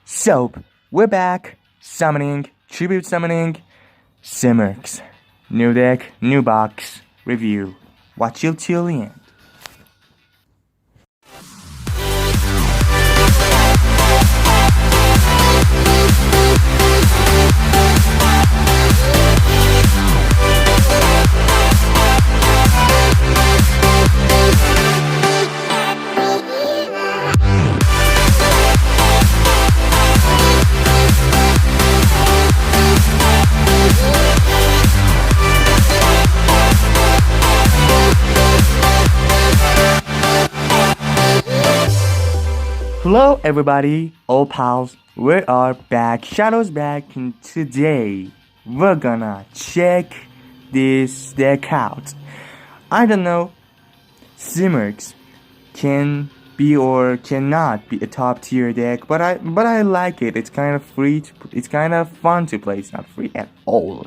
So, we're back, summoning, tribute summoning, Simorgh's. New deck, new box, review. Watch you till the end. Hello everybody, all pals, we are back, Shadow's back, and today we're gonna check this deck out. I don't know, Simorgh can be or cannot be a top tier deck, but I like it. It's kind of it's kind of fun to play. It's not free at all.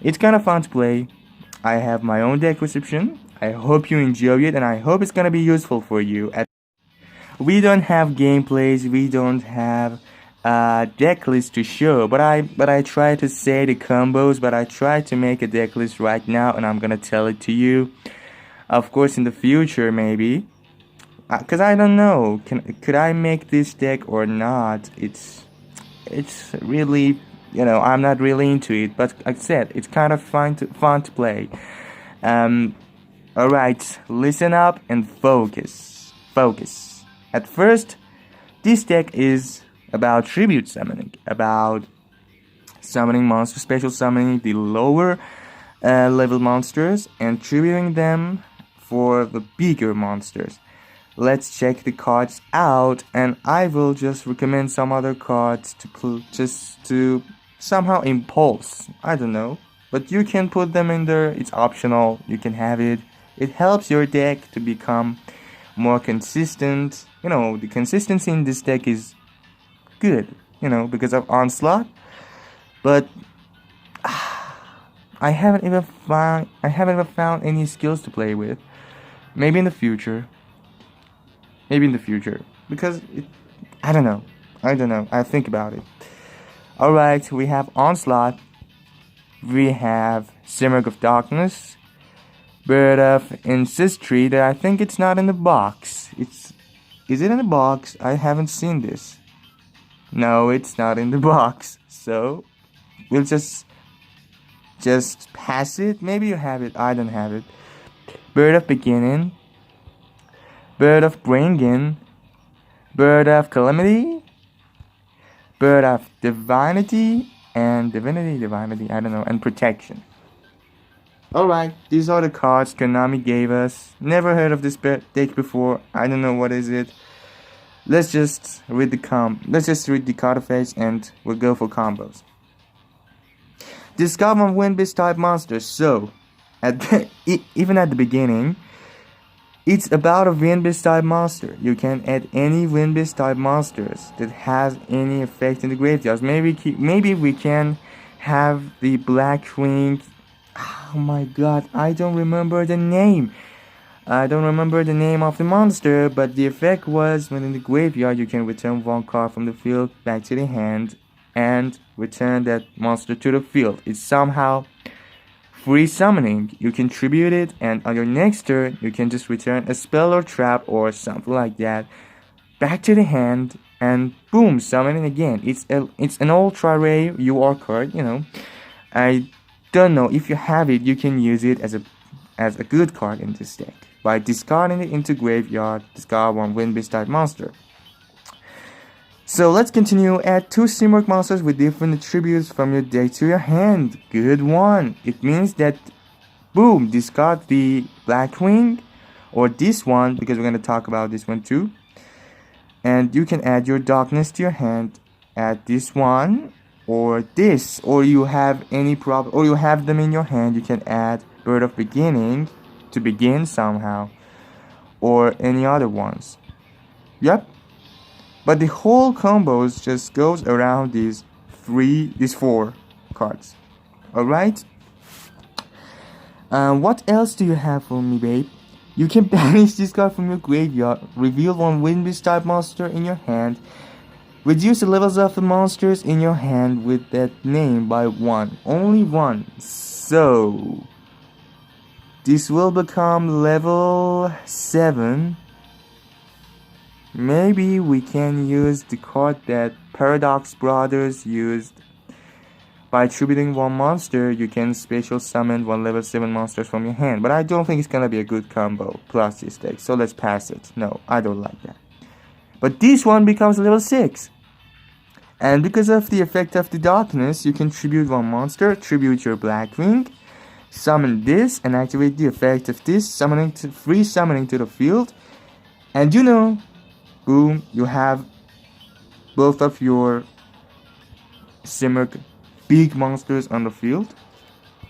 It's kind of fun to play. I have my own deck description. I hope you enjoy it, and I hope it's gonna be useful for you. We don't have gameplays, we don't have deck list to show, but I try to say the combos, but I try to make a deck list right now, and I'm gonna tell it to you. Of course, in the future, maybe, cause I don't know, could I make this deck or not? It's really, I'm not really into it, but like I said, it's kind of fun to play. Alright, listen up and focus. At first, this deck is about tribute summoning, about summoning monsters, special summoning the lower level monsters and tributing them for the bigger monsters. Let's check the cards out, and I will just recommend some other cards to somehow impulse. I don't know, but you can put them in there. It's optional. You can have it. It helps your deck to become more consistent. The consistency in this deck is good, because of Onslaught. But I haven't even found any skills to play with. Maybe in the future. Because I don't know. I think about it. Alright, we have Onslaught. We have Simorgh of Darkness. Bird of Ancestry that I think it's not in the box. Is it in the box? I haven't seen this. No, it's not in the box. So we'll just pass it. Maybe you have it. I don't have it. Bird of Beginning. Bird of Bringing. Bird of Calamity. Bird of Divinity. And Divinity, I don't know. And Protection. Alright, these are the cards Konami gave us. Never heard of this deck before. I don't know what is it. Let's just read the card face and we'll go for combos. Discover one Wind-Beast type monster. So, even at the beginning, it's about a Wind-Beast type monster. You can add any Wind-Beast type monsters that has any effect in the graveyards. Maybe we can have the Blackwing. Oh my god, I don't remember the name. of the monster, but the effect was when in the graveyard you can return one card from the field back to the hand and return that monster to the field. It's somehow free summoning. You can tribute it, and on your next turn you can just return a spell or trap or something like that back to the hand, and boom, summoning again. It's an ultra rare UR card, I don't know, if you have it, you can use it as a good card in this deck by discarding it into graveyard. Discard one Wind-Beast type monster. So let's continue. Add 2 Simorgh monsters with different attributes from your deck to your hand. Good one. It means that boom, discard the Blackwing or this one, because we're going to talk about this one too. And you can add your Darkness to your hand. Add this one or this, or you have any problem, or you have them in your hand. You can add Bird of Beginning to begin somehow, or any other ones. Yep. But the whole combos just goes around these 4 cards. Alright? What else do you have for me, babe? You can banish this card from your graveyard, reveal one Wind-Beast type monster in your hand, Reduce the levels of the monsters in your hand with that name by 1. Only 1. So this will become level 7. Maybe we can use the card that Paradox Brothers used. By attributing 1 monster, you can special summon 1 level 7 monsters from your hand. But I don't think it's gonna be a good combo plus this deck, so let's pass it. No, I don't like that. But this one becomes level 6. And because of the effect of the darkness, you can tribute 1 monster, tribute your Blackwing, summon this, and activate the effect of this, free summoning to the field. And you know, boom, you have both of your Simorgh big monsters on the field.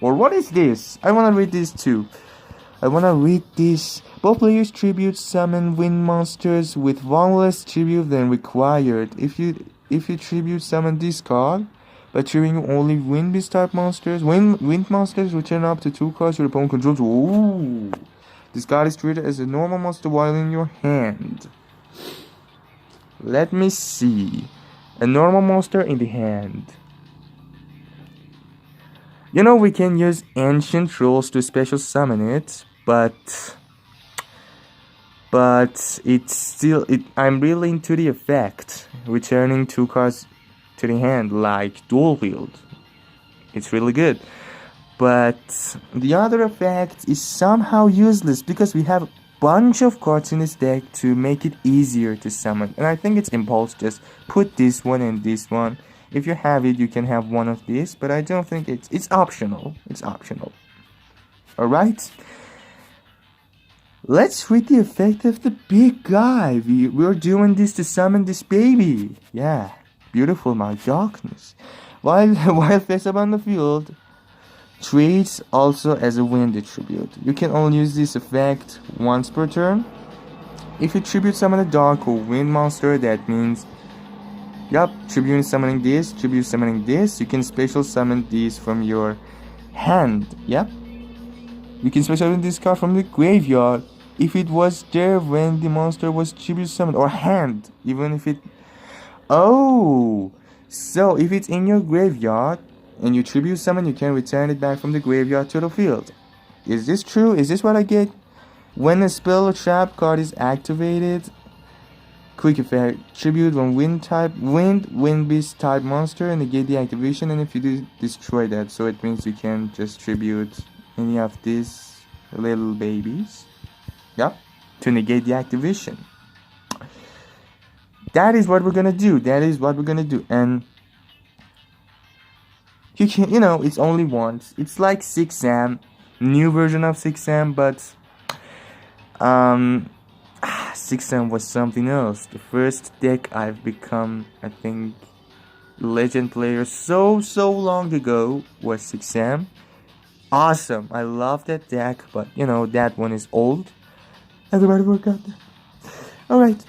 Or what is this? I wanna read this too. Both players tribute summon wind monsters with 1 less tribute than required. If you tribute summon this card by tributing only wind beast type monsters, wind monsters return up to 2 cards your opponent controls. Ooh. This card is treated as a normal monster while in your hand. Let me see. A normal monster in the hand. You know, we can use ancient rules to special summon it, but I'm really into the effect, returning 2 cards to the hand like Duel Wield. It's really good. But the other effect is somehow useless because we have a bunch of cards in this deck to make it easier to summon. And I think it's impulse, just put this one and this one. If you have it, you can have one of these, but I don't think it's optional. It's optional. Alright? Let's read the effect of the big guy. We're doing this to summon this baby. Yeah, beautiful, my darkness. While face up on the field, treats also as a wind tribute. You can only use this effect once per turn. If you tribute summon a dark or wind monster, that means, yup, tribute summoning this, tribute summoning this. You can special summon these from your hand. Yep. You can special summon this card from the graveyard if it was there when the monster was tribute summoned, or hand, even if it... Oh! So, if it's in your graveyard, and you tribute summon, you can return it back from the graveyard to the field. Is this true? Is this what I get? When a spell or trap card is activated, quick effect, tribute one wind beast type monster and negate the activation, and if you do, destroy that. So it means you can just tribute any of these little babies, yep, to negate the activation. That is what we're gonna do. And you can, it's only once. It's like 6M, new version of 6M, but 6M was something else. The first deck I've become, I think, legend player so long ago was 6M. Awesome, I love that deck, but that one is old. Everybody work out that. Alright.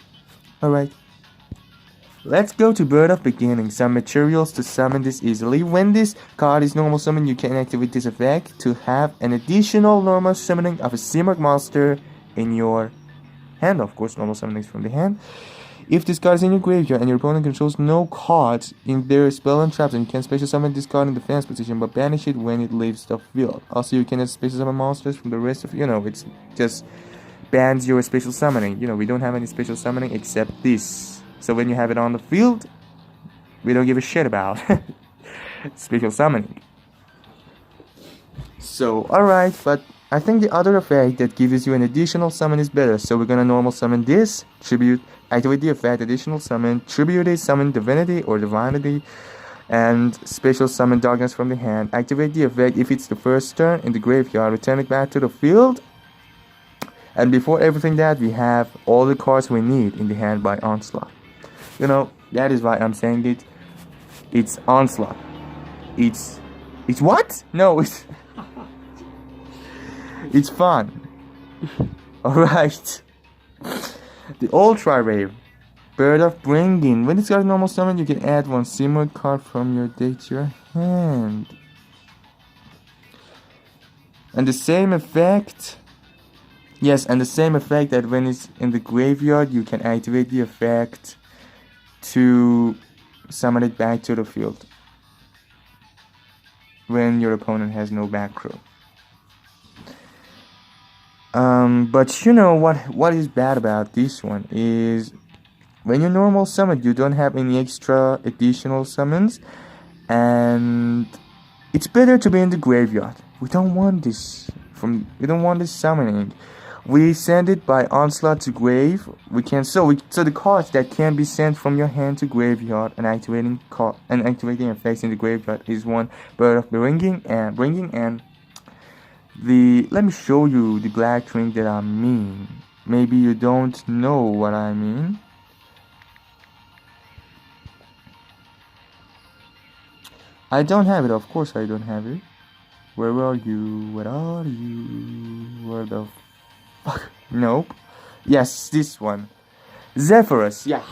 Let's go to Bird of Beginning. Some materials to summon this easily. When this card is normal summon, you can activate this effect to have an additional normal summoning of a Simorgh monster in your hand. Of course, normal summoning is from the hand. If this card is in your graveyard and your opponent controls no cards in their spell and traps, and you can special summon this card in defense position but banish it when it leaves the field. Also, you can special summon monsters from the rest of, it's just bans your special summoning. We don't have any special summoning except this. So when you have it on the field, we don't give a shit about special summoning. So, alright, but I think the other effect that gives you an additional summon is better. So we're gonna normal summon this, tribute, activate the effect, additional summon, tribute it, summon divinity or divinity, and special summon darkness from the hand. Activate the effect if it's the first turn in the graveyard, return it back to the field. And before everything that, we have all the cards we need in the hand by Onslaught. That is why I'm saying it. It's Onslaught. It's what? No, it's it's fun. Alright. The Ultra Rare. Bird of Bringing. When it's got a normal summon, you can add 1 Simorgh card from your deck to your hand. And the same effect. Yes, and the same effect that when it's in the graveyard, you can activate the effect to summon it back to the field when your opponent has no back row. But you know what is bad about this one is when you normal summon, you don't have any extra additional summons, and it's better to be in the graveyard. We don't want this summoning. We send it by onslaught to grave. So the cards that can be sent from your hand to graveyard and activating effects in the graveyard is one Bird of bringing and let me show you the black ring that I mean. Maybe you don't know what I mean. I don't have it, of course I don't have it. Where are you? Where are you? Where the fuck? Nope. Yes, this one. Zephyrus. Yeah.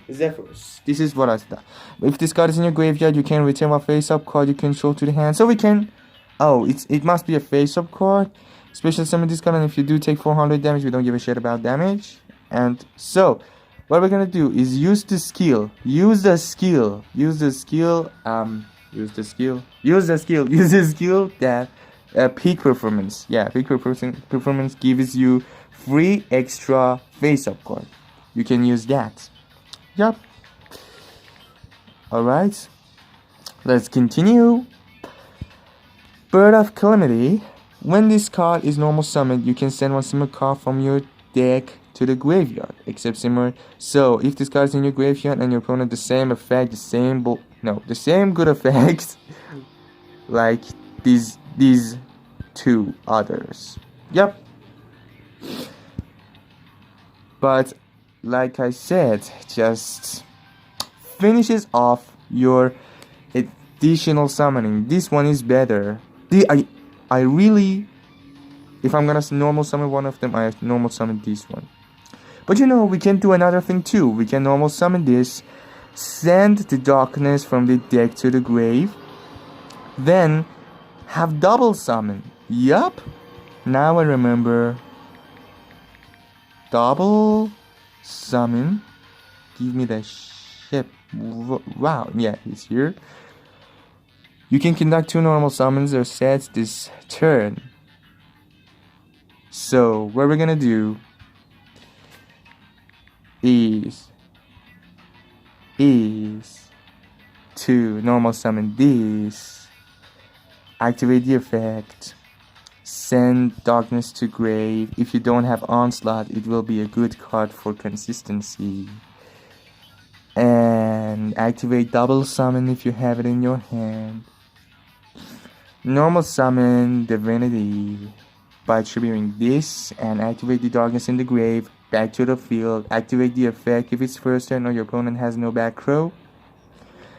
Zephyrus. This is what I said. If this card is in your graveyard, you can return a face-up card you control to the hand. So we can... Oh, it must be a face-up card. Special summon this card, and if you do take 400 damage, we don't give a shit about damage. And so... what we're gonna do is use the skill that peak performance. Yeah, peak performance gives you free extra face-up card. You can use that. Yup. Alright. Let's continue. Bird of Calamity. When this card is normal summoned, you can send one Simorgh card from your deck to the graveyard, except Simorgh. So if this card is in your graveyard and your opponent the same effect, the same good effects like these two others. Yep. But like I said, just finishes off your additional summoning. This one is better. I really, if I'm gonna normal summon one of them, I normal summon this one. But you know, we can do another thing too. We can normal summon this, send the darkness from the deck to the grave, then have double summon. Yup. Now I remember. Double summon. Give me the ship. Wow. Yeah, he's here. You can conduct 2 normal summons or sets this turn. So what we're gonna do is to normal summon this, activate the effect, send darkness to grave. If you don't have onslaught, it will be a good card for consistency. And activate double summon if you have it in your hand. Normal summon Divinity by triggering this and activate the darkness in the grave, back to the field, activate the effect if it's first turn or your opponent has no back row.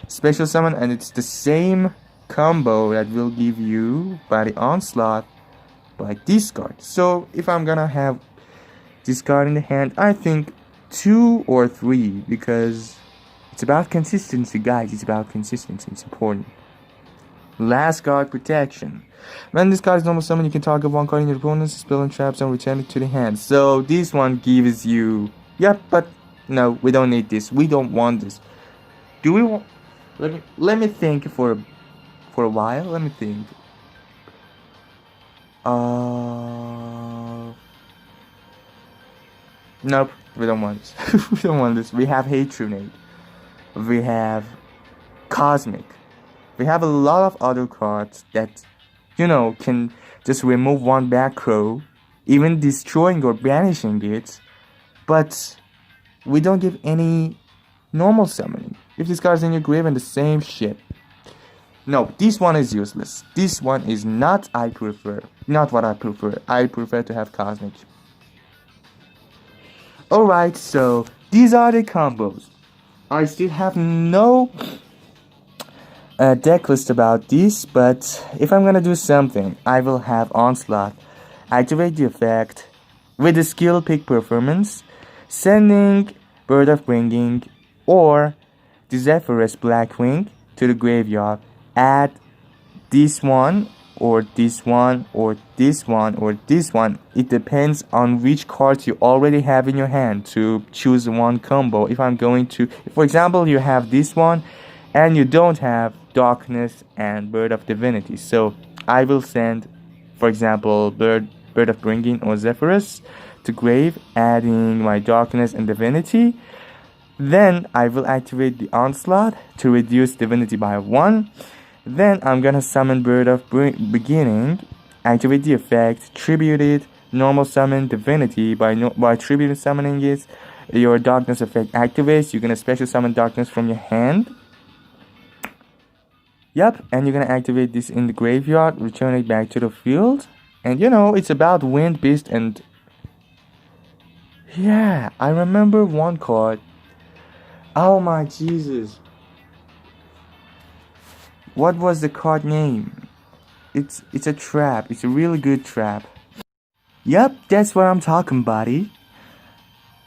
Special summon, and it's the same combo that will give you by the onslaught by this card. So if I'm gonna have this card in the hand, I think 2 or 3, because it's about consistency, guys. It's about consistency. It's important. Last card, Protection. When this card is normal summon, you can target one card in your opponent's spell and traps and return it to the hand. So this one gives you... Yep, but no, we don't need this. We don't want this. Do we want... Let me think for a while. Let me think. Nope, we don't want this. We don't want this. We have Hatronade. We have Cosmic. We have a lot of other cards that, you know, can just remove one back row, even destroying or banishing it, but we don't give any normal summoning. If this card is in your grave and the same shit. No, this one is useless. This one is not what I prefer. I prefer to have Cosmic. Alright, so these are the combos. I still have no deck list about this, but if I'm gonna do something, I will have Onslaught, activate the effect with the skill pick performance, sending Bird of Bringing or the Zephyrus Blackwing to the graveyard, add this one or this one or this one or this one. It depends on which cards you already have in your hand to choose one combo. If I'm going to, for example, you have this one and you don't have Darkness and Bird of Divinity, so I will send, for example, Bird of Bringing or Zephyrus to grave, adding my Darkness and Divinity. Then I will activate the Onslaught to reduce Divinity by 1. Then I'm gonna summon Bird of Beginning, activate the effect, tribute it, normal summon Divinity. By tribute summoning it, your Darkness effect activates. You're gonna special summon Darkness from your hand. Yep, and you're gonna activate this in the graveyard, return it back to the field. And you know, it's about Wind Beast and... yeah, I remember one card. Oh my Jesus. What was the card name? It's a trap. It's a really good trap. Yep, that's what I'm talking, buddy.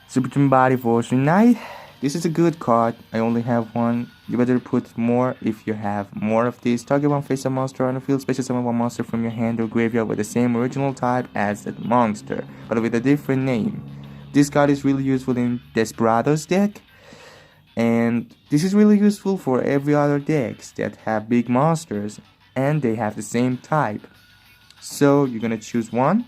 Super Team Body Force Unite. This is a good card. I only have one. You better put more if you have more of these. Target one face-up monster on the field. Special summon one monster from your hand or graveyard with the same original type as that monster, but with a different name. This card is really useful in Desperado's deck. And this is really useful for every other decks that have big monsters and they have the same type. So you're gonna choose one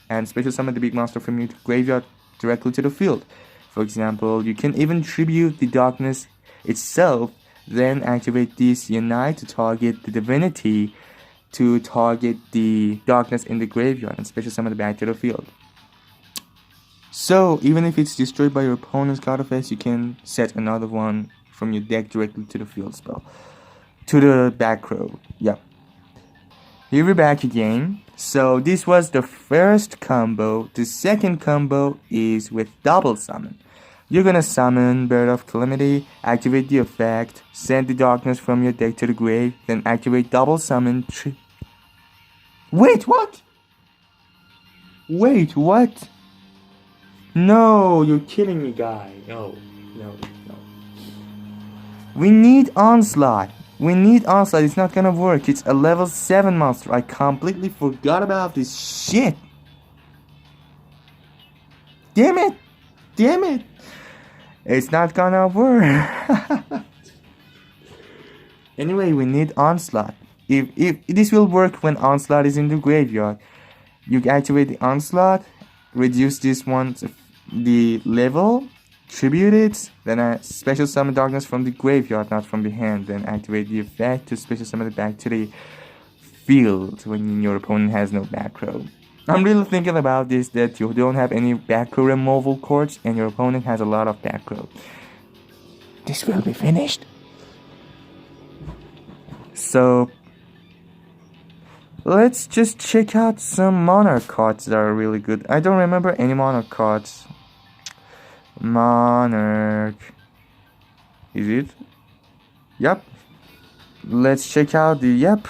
and special summon the big monster from your graveyard directly to the field. For example, you can even tribute the Darkness itself, then activate this Unite to target the Divinity, to target the Darkness in the graveyard, and special summon it back to the field. So even if it's destroyed by your opponent's card effects, you can set another one from your deck directly to the field spell. To the back row. Yep. Here we're back again. So this was the first combo. The second combo is with double summon. You're gonna summon Bird of Calamity, activate the effect, send the Darkness from your deck to the grave, then activate double summon. Wait, what? Wait, what? No, you're kidding me, guy. No. We need Onslaught. It's not gonna work. It's a level 7 monster. I completely forgot about this shit. Damn it. It's not gonna work. Anyway, we need Onslaught. If this will work when Onslaught is in the graveyard. You activate the Onslaught, reduce this one to the level, tribute it, then I special summon Darkness from the graveyard, not from the hand, then activate the effect to special summon it back to the field when your opponent has no back row. I'm really thinking about this, that you don't have any back row removal cards and your opponent has a lot of back row. This will be finished. So let's just check out some Monarch cards that are really good. I don't remember any Monarch cards. Monarch. Is it? Yep. Let's check out the... Yep.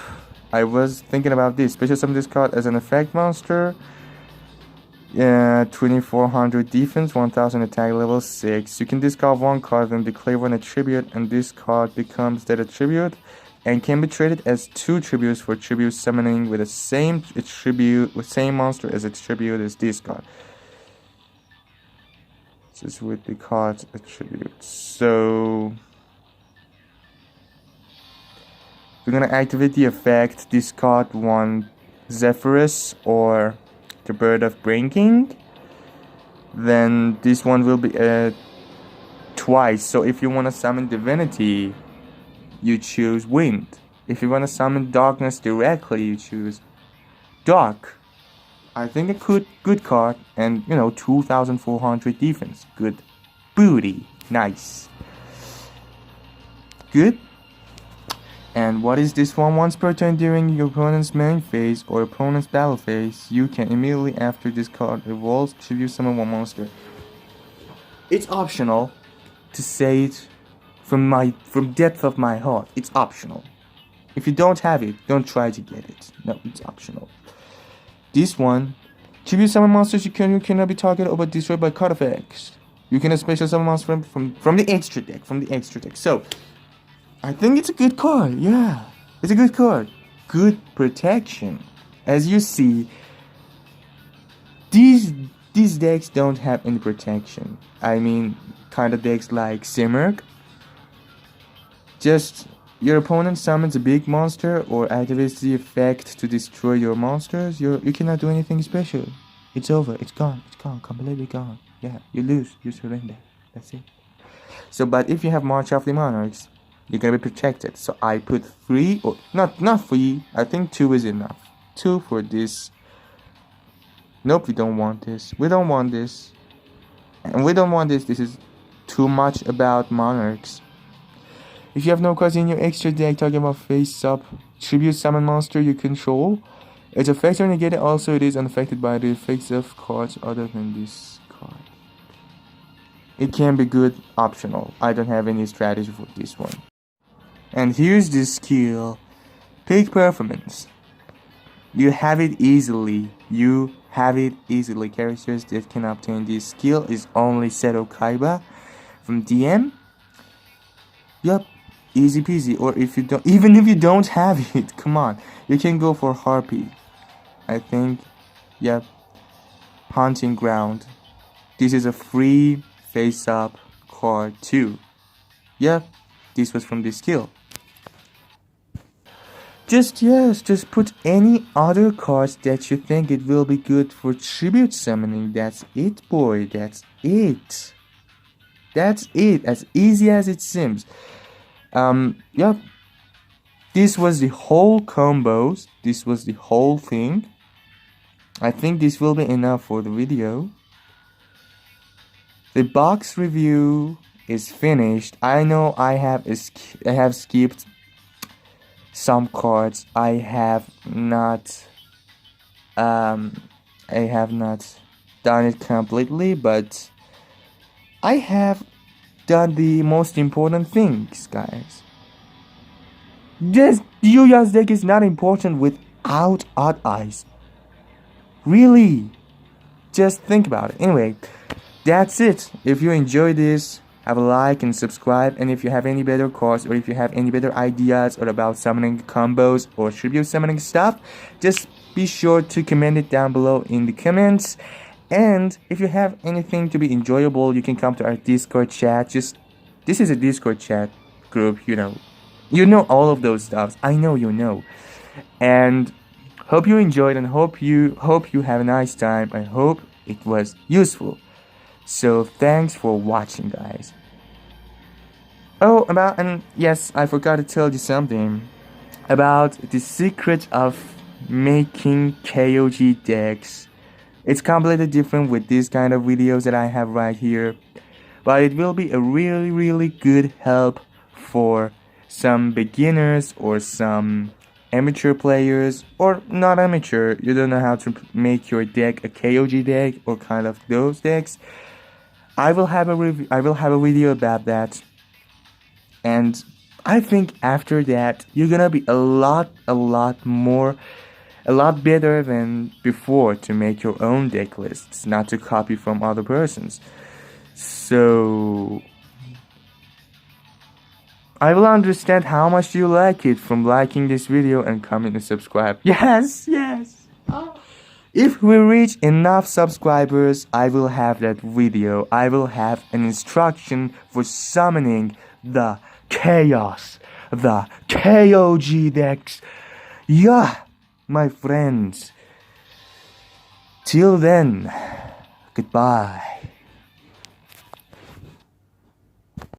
I was thinking about this. Special summon this card as an effect monster. 2400 defense, 1000 attack, level 6. You can discard one card and declare one attribute, and this card becomes that attribute and can be traded as 2 tributes for tribute summoning with the same attribute, with same monster as attribute as this card. This is with the card's attribute. So we're gonna activate the effect, discard one Zephyrus or the Bird of Bringing. Then this one will be twice. So if you wanna summon Divinity, you choose Wind. If you wanna summon Darkness directly, you choose Dark. I think a good card, and 2400 defense. Good booty. Nice. Good. And what is this one? Once per turn during your opponent's main phase or opponent's battle phase, you can immediately after this card evolves, tribute summon one monster. It's optional to say it from depth of my heart. It's optional. If you don't have it, don't try to get it. No, it's optional. This one, tribute summon monsters who cannot be targeted or destroyed by card effects. You can special summon monsters from the extra deck. So I think it's a good card. Yeah, it's a good card. good protection. As you see, these decks don't have any protection. I mean, kind of decks like Simorgh. Just your opponent summons a big monster or activates the effect to destroy your monsters. You cannot do anything special. It's over. It's gone. It's gone. Completely gone. Yeah, you lose. You surrender. That's it. So, but if you have March of the Monarchs, you're gonna be protected. So I put 3 or not 3. I think 2 is enough. 2 for this. Nope, we don't want this. We don't want this. And we don't want this. This is too much about Monarchs. If you have no cards in your extra deck, talking about face up, tribute summon monster you control. It's affected or negated. Also, it is unaffected by the effects of cards other than this card. It can be good, optional. I don't have any strategy for this one. And here's the skill. Peak performance. You have it easily. You have it easily. Characters that can obtain this skill is only Seto Kaiba from DM. Yup, easy peasy. Or if you don't, even if you don't have it, come on, you can go for Harpy. I think, yep, Hunting Ground. This is a free face-up card too. Yep, this was from this skill. Just put any other cards that you think it will be good for tribute summoning. That's it, boy. That's it. That's it. As easy as it seems. Yep. This was the whole combos. This was the whole thing. I think this will be enough for the video. The box review is finished. I know I have skipped some cards. I have not done it completely, but I have done the most important things, guys. This Yugioh's deck is not important without Odd Eyes. Really, just think about it. Anyway, that's it. If you enjoyed this, have a like and subscribe. And if you have any better cards, or if you have any better ideas or about summoning combos or tribute summoning stuff, just be sure to comment it down below in the comments. And if you have anything to be enjoyable, you can come to our Discord chat. This is a Discord chat group, you know all of those stuffs. I know you know. And hope you enjoyed, and hope you have a nice time. I hope it was useful. So thanks for watching, guys. Oh, and yes, I forgot to tell you something about the secret of making KOG decks. It's completely different with these kind of videos that I have right here, but it will be a really good help for some beginners or some amateur players, or not amateur. You don't know how to make your deck a KOG deck or kind of those decks. I will have a video about that, and I think after that you're gonna be a lot better than before to make your own deck lists, not to copy from other persons. So I will understand how much you like it from liking this video and comment and subscribe. Yes. If we reach enough subscribers, I will have that video. I will have an instruction for summoning the chaos, the KOG decks. Yeah, my friends. Till then, goodbye.